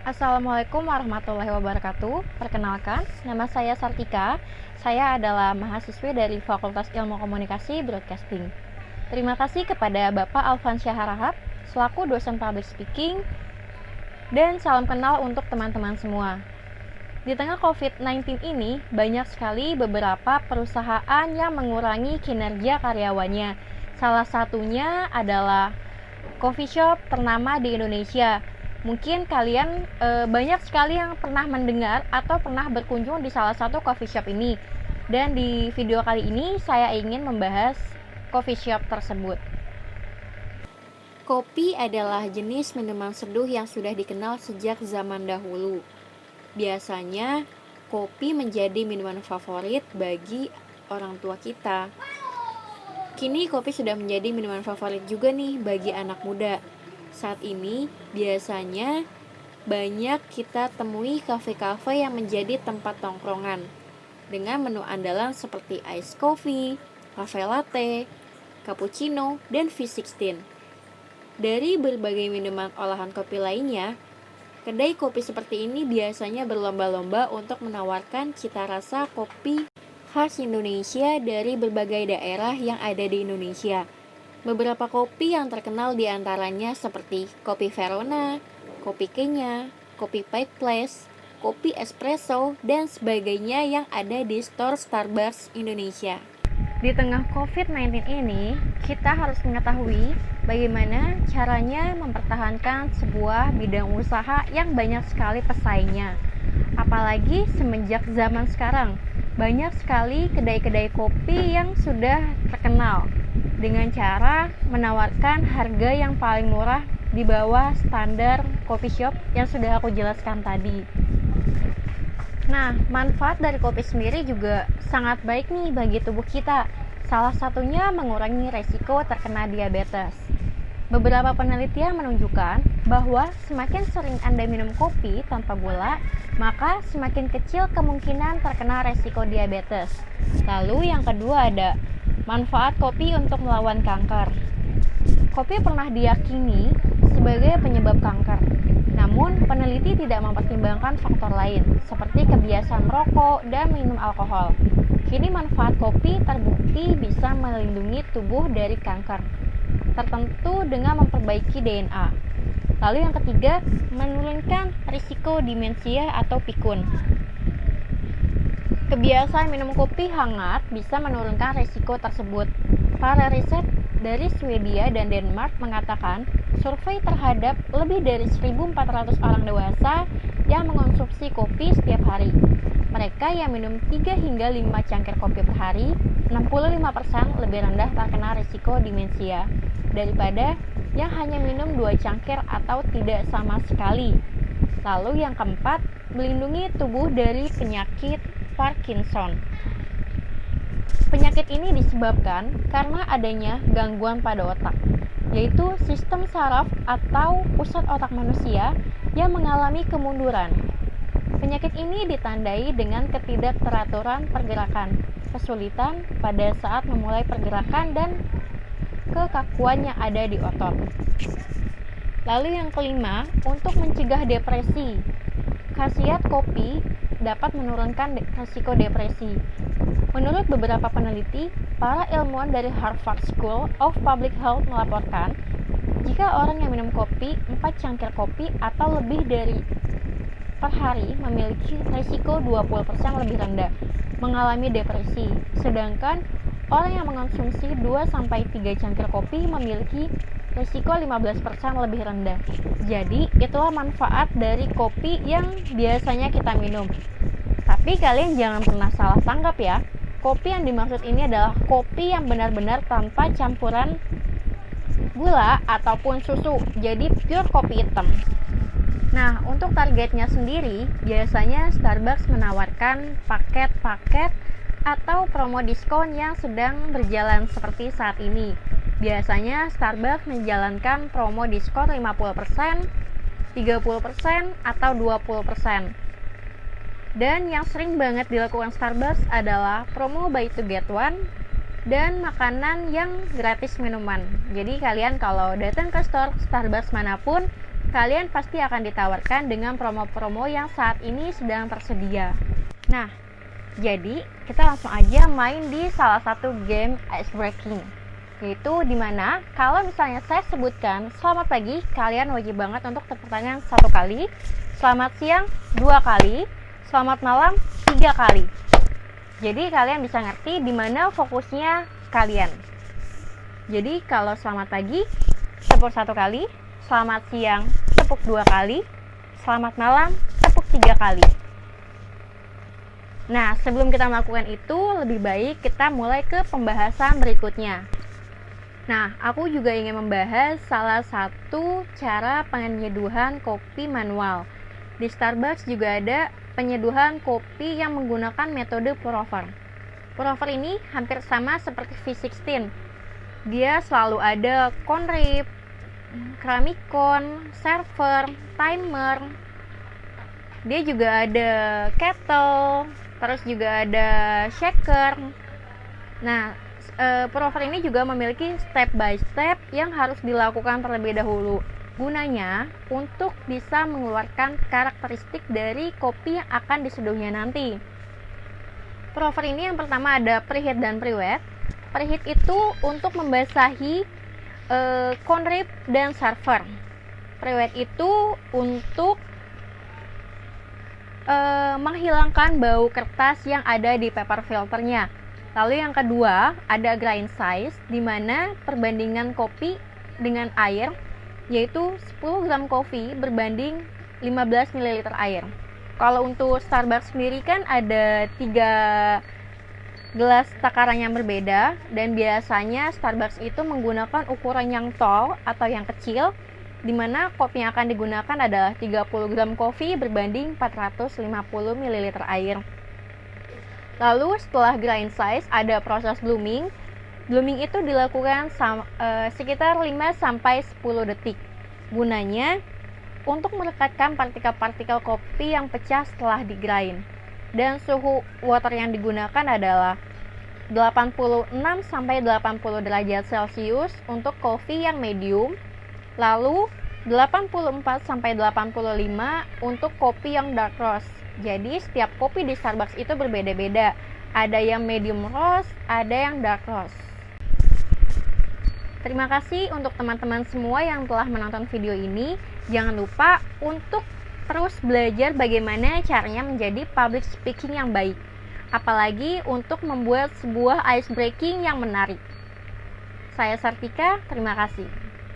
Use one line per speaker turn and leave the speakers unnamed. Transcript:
Assalamualaikum warahmatullahi wabarakatuh. Perkenalkan, nama saya Sartika. Saya adalah mahasiswi dari Fakultas Ilmu Komunikasi Broadcasting. Terima kasih kepada Bapak Alvan Syaharahap selaku dosen public speaking, dan salam kenal untuk teman-teman semua. Di tengah COVID-19 ini, banyak sekali beberapa perusahaan yang mengurangi kinerja karyawannya. Salah satunya adalah coffee shop ternama di Indonesia. Mungkin kalian banyak sekali yang pernah mendengar atau pernah berkunjung di salah satu coffee shop ini. Dan di video kali ini saya ingin membahas coffee shop tersebut. Kopi adalah jenis minuman seduh yang sudah dikenal sejak zaman dahulu. Biasanya, kopi menjadi minuman favorit bagi orang tua kita. Kini kopi sudah menjadi minuman favorit juga nih bagi anak muda. Saat ini, biasanya banyak kita temui kafe-kafe yang menjadi tempat tongkrongan dengan menu andalan seperti ice coffee, cafe latte, cappuccino, dan V16. Dari berbagai minuman olahan kopi lainnya, kedai kopi seperti ini biasanya berlomba-lomba untuk menawarkan cita rasa kopi khas Indonesia dari berbagai daerah yang ada di Indonesia. Beberapa kopi yang terkenal diantaranya seperti kopi Verona, kopi Kenya, kopi Pike Place, kopi espresso, dan sebagainya yang ada di store Starbucks Indonesia. Di tengah COVID-19 ini, kita harus mengetahui bagaimana caranya mempertahankan sebuah bidang usaha yang banyak sekali pesaingnya. Apalagi semenjak zaman sekarang, banyak sekali kedai-kedai kopi yang sudah terkenal dengan cara menawarkan harga yang paling murah di bawah standar coffee shop yang sudah aku jelaskan tadi. Nah, manfaat dari kopi sendiri juga sangat baik nih bagi tubuh kita. Salah satunya mengurangi resiko terkena diabetes. Beberapa penelitian menunjukkan bahwa semakin sering Anda minum kopi tanpa gula, maka semakin kecil kemungkinan terkena resiko diabetes. Lalu yang kedua ada manfaat kopi untuk melawan kanker. Kopi pernah diyakini sebagai penyebab kanker. Namun, peneliti tidak mempertimbangkan faktor lain, seperti kebiasaan merokok dan minum alkohol. Kini manfaat kopi terbukti bisa melindungi tubuh dari kanker tertentu dengan memperbaiki DNA. Lalu yang ketiga, menurunkan risiko demensia atau pikun. Kebiasaan minum kopi hangat bisa menurunkan risiko tersebut. Para riset dari Swedia dan Denmark mengatakan survei terhadap lebih dari 1.400 orang dewasa yang mengonsumsi kopi setiap hari. Mereka yang minum 3 hingga 5 cangkir kopi per hari, 65% lebih rendah terkena risiko demensia daripada yang hanya minum 2 cangkir atau tidak sama sekali. Lalu yang keempat, melindungi tubuh dari penyakit Parkinson. Penyakit ini disebabkan karena adanya gangguan pada otak, yaitu sistem saraf atau pusat otak manusia yang mengalami kemunduran. Penyakit ini ditandai dengan ketidakteraturan pergerakan, kesulitan pada saat memulai pergerakan, dan kekakuan yang ada di otot. Lalu yang kelima, untuk mencegah depresi. Khasiat kopi dapat menurunkan risiko depresi. Menurut beberapa peneliti, para ilmuwan dari Harvard School of Public Health melaporkan, jika orang yang minum kopi 4 cangkir kopi atau lebih dari per hari memiliki risiko 20% lebih rendah mengalami depresi, sedangkan orang yang mengonsumsi 2-3 cangkir kopi memiliki risiko 15% lebih rendah. Jadi, itulah manfaat dari kopi yang biasanya kita minum. Tapi kalian jangan pernah salah tanggap ya. Kopi yang dimaksud ini adalah kopi yang benar-benar tanpa campuran gula ataupun susu. Jadi pure kopi hitam. Nah, untuk targetnya sendiri, biasanya Starbucks menawarkan paket-paket atau promo diskon yang sedang berjalan seperti saat ini. Biasanya Starbucks menjalankan promo diskon 50%, 30%, atau 20%. Dan yang sering banget dilakukan Starbucks adalah promo buy to get one dan makanan yang gratis minuman. Jadi kalian kalau datang ke store Starbucks manapun, kalian pasti akan ditawarkan dengan promo-promo yang saat ini sedang tersedia. Nah, jadi kita langsung aja main di salah satu game ice breaking, yaitu dimana kalau misalnya saya sebutkan selamat pagi, kalian wajib banget untuk tepuk tangan 1 kali, selamat siang 2 kali, selamat malam 3 kali. Jadi kalian bisa ngerti di mana fokusnya kalian. Jadi kalau selamat pagi tepuk 1 kali, selamat siang tepuk 2 kali, selamat malam tepuk 3 kali. Nah, sebelum kita melakukan itu, lebih baik kita mulai ke pembahasan berikutnya. Nah, aku juga ingin membahas salah satu cara penyeduhan kopi manual. Di Starbucks juga ada penyeduhan kopi yang menggunakan metode pour-over. Pour-over ini hampir sama seperti V16. Dia selalu ada cone rip, ceramic cone, server, timer. Dia juga ada kettle, terus juga ada shaker. Nah, pour-over ini juga memiliki step by step yang harus dilakukan terlebih dahulu. Gunanya untuk bisa mengeluarkan karakteristik dari kopi yang akan diseduhnya nanti. Pour-over ini yang pertama ada preheat dan prewet. Preheat itu untuk membasahi cone rip dan server. Prewet itu untuk menghilangkan bau kertas yang ada di paper filternya. Lalu yang kedua ada grind size, di mana perbandingan kopi dengan air, yaitu 10 gram kopi berbanding 15 ml air. Kalau untuk Starbucks sendiri kan ada 3 gelas takaran yang berbeda, dan biasanya Starbucks itu menggunakan ukuran yang tall atau yang kecil, di mana kopi yang akan digunakan adalah 30 gram kopi berbanding 450 ml air. Lalu setelah grind size ada proses blooming. Blooming itu dilakukan sekitar 5-10 detik. Gunanya untuk merekatkan partikel-partikel kopi yang pecah setelah digrind. Dan suhu water yang digunakan adalah 86-80 derajat Celcius untuk kopi yang medium, lalu 84-85 untuk kopi yang dark roast. Jadi setiap kopi di Starbucks itu berbeda-beda. Ada yang medium roast, ada yang dark roast. Terima kasih untuk teman-teman semua yang telah menonton video ini. Jangan lupa untuk terus belajar bagaimana caranya menjadi public speaking yang baik. Apalagi untuk membuat sebuah ice breaking yang menarik. Saya Sartika, terima kasih.